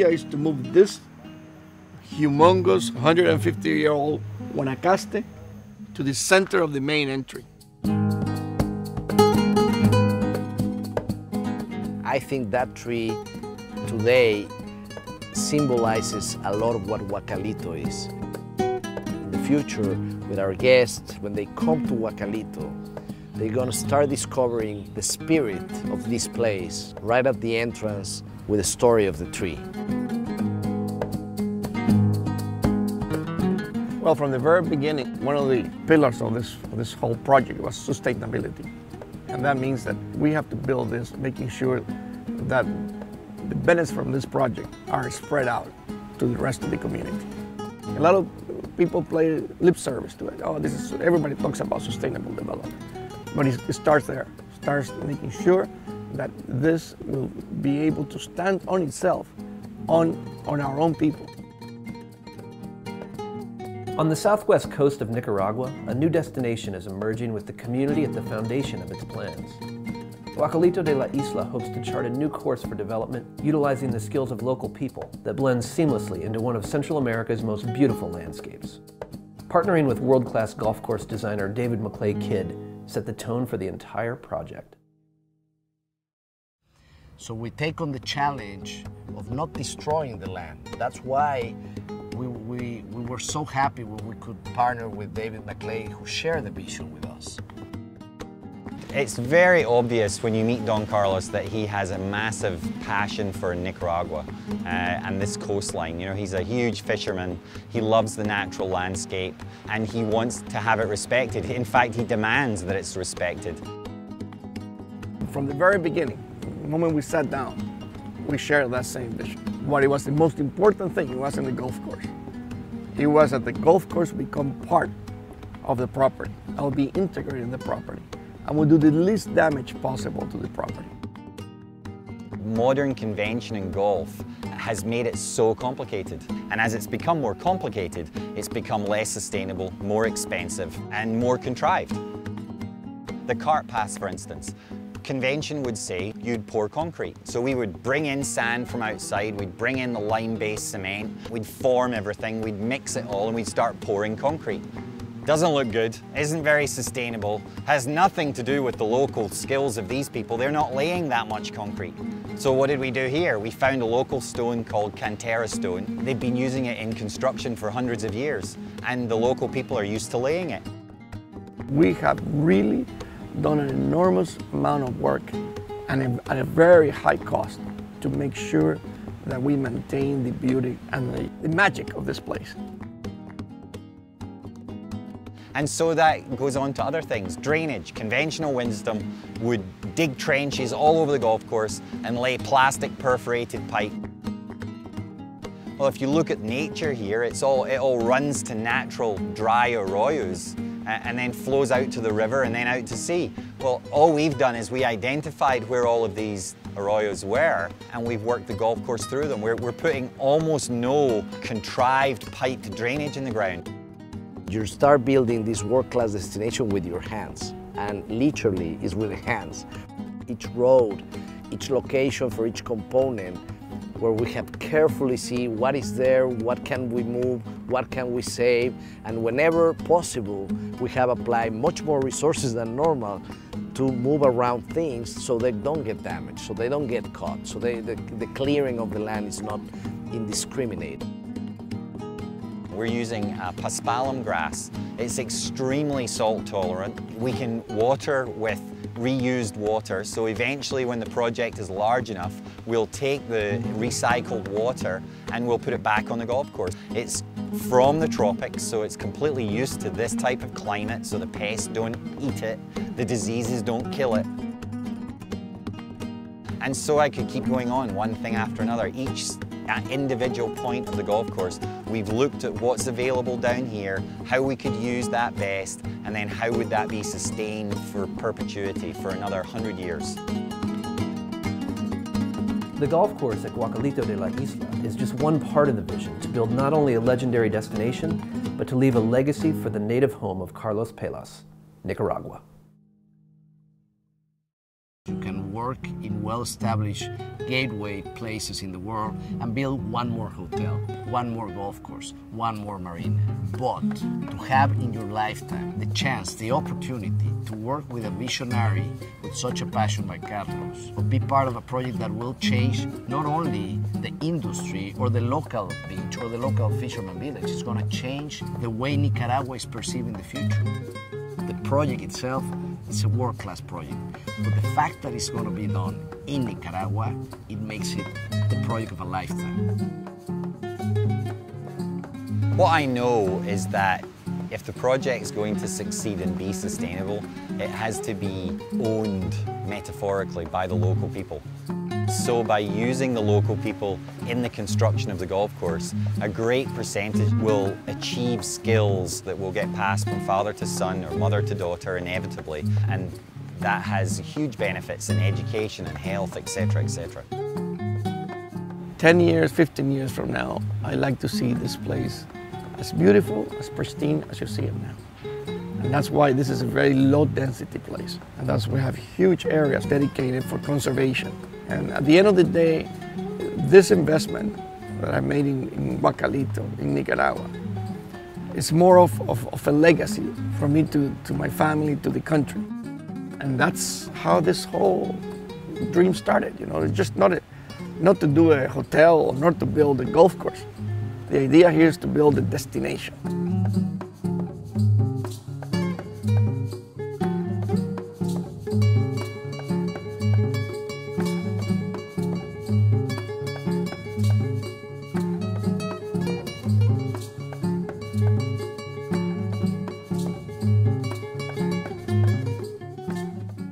idea is to move this humongous 150-year-old Guanacaste to the center of the main entry. I think that tree today symbolizes a lot of what Guacalito is. In the future, with our guests, when they come to Guacalito, they're going to start discovering the spirit of this place right at the entrance with the story of the tree. Well, from the very beginning, one of the pillars of this whole project was sustainability. And that means that we have to build this, making sure that the benefits from this project are spread out to the rest of the community. A lot of people play lip service to it. Oh, everybody talks about sustainable development. But it starts there. It starts making sure that this will be able to stand on itself, on our own people. On the southwest coast of Nicaragua, a new destination is emerging with the community at the foundation of its plans. Guacalito de la Isla hopes to chart a new course for development, utilizing the skills of local people that blends seamlessly into one of Central America's most beautiful landscapes. Partnering with world-class golf course designer David McLay Kidd set the tone for the entire project. So we take on the challenge of not destroying the land. That's why we were so happy when we could partner with David McLay, who shared the vision with us. It's very obvious when you meet Don Carlos that he has a massive passion for Nicaragua and this coastline. You know, he's a huge fisherman, he loves the natural landscape, and he wants to have it respected. In fact, he demands that it's respected. From the very beginning, the moment we sat down, we shared that same vision. What it was the most important thing, it wasn't the golf course. It was that the golf course become part of the property. I'll be integrated in the property. And will do the least damage possible to the property. Modern convention in golf has made it so complicated. And as it's become more complicated, it's become less sustainable, more expensive, and more contrived. The cart pass, for instance. Convention would say you'd pour concrete. So we would bring in sand from outside, we'd bring in the lime-based cement, we'd form everything, we'd mix it all, and we'd start pouring concrete. Doesn't look good, isn't very sustainable, has nothing to do with the local skills of these people. They're not laying that much concrete. So what did we do here? We found a local stone called cantera stone. They've been using it in construction for hundreds of years, and the local people are used to laying it. We have really done an enormous amount of work and at a very high cost to make sure that we maintain the beauty and the magic of this place. And so that goes on to other things. Drainage. Conventional wisdom would dig trenches all over the golf course and lay plastic perforated pipe. Well, if you look at nature here, it all runs to natural dry arroyos and then flows out to the river and then out to sea. Well, all we've done is we identified where all of these arroyos were, and we've worked the golf course through them. We're putting almost no contrived piped drainage in the ground. You start building this world-class destination with your hands, and literally is with the hands. Each road, each location for each component, where we have carefully see what is there, what can we move, what can we save, and whenever possible, we have applied much more resources than normal to move around things so they don't get damaged, so they don't get caught, so the clearing of the land is not indiscriminate. We're using paspalum grass. It's extremely salt tolerant. We can water with reused water, so eventually when the project is large enough, we'll take the recycled water and we'll put it back on the golf course. It's from the tropics, so it's completely used to this type of climate, so the pests don't eat it, the diseases don't kill it. And so I could keep going on, one thing after another. Each individual point of the golf course, we've looked at what's available down here, how we could use that best, and then how would that be sustained for perpetuity for another 100 years. The golf course at Guacalito de la Isla is just one part of the vision to build not only a legendary destination, but to leave a legacy for the native home of Carlos Pellas, Nicaragua. You can work in well-established gateway places in the world and build one more hotel, one more golf course, one more marina. But to have in your lifetime the chance, the opportunity to work with a visionary with such a passion like Carlos, or be part of a project that will change not only the industry or the local beach or the local fisherman village, it's going to change the way Nicaragua is perceiving the future. The project itself is a world-class project, but the fact that it's going to be done in Nicaragua, it makes it the project of a lifetime. What I know is that if the project is going to succeed and be sustainable, it has to be owned metaphorically by the local people. So by using the local people in the construction of the golf course, a great percentage will achieve skills that will get passed from father to son or mother to daughter inevitably, and that has huge benefits in education and health, etc., etc. 10 years, 15 years from now, I like to see this place as beautiful, as pristine as you see it now. And that's why this is a very low density place. And that's why we have huge areas dedicated for conservation. And at the end of the day, this investment that I made in Guacalito, in Nicaragua, is more of a legacy from me to my family, to the country. And that's how this whole dream started. You know, it's just not to do a hotel or not to build a golf course. The idea here is to build a destination.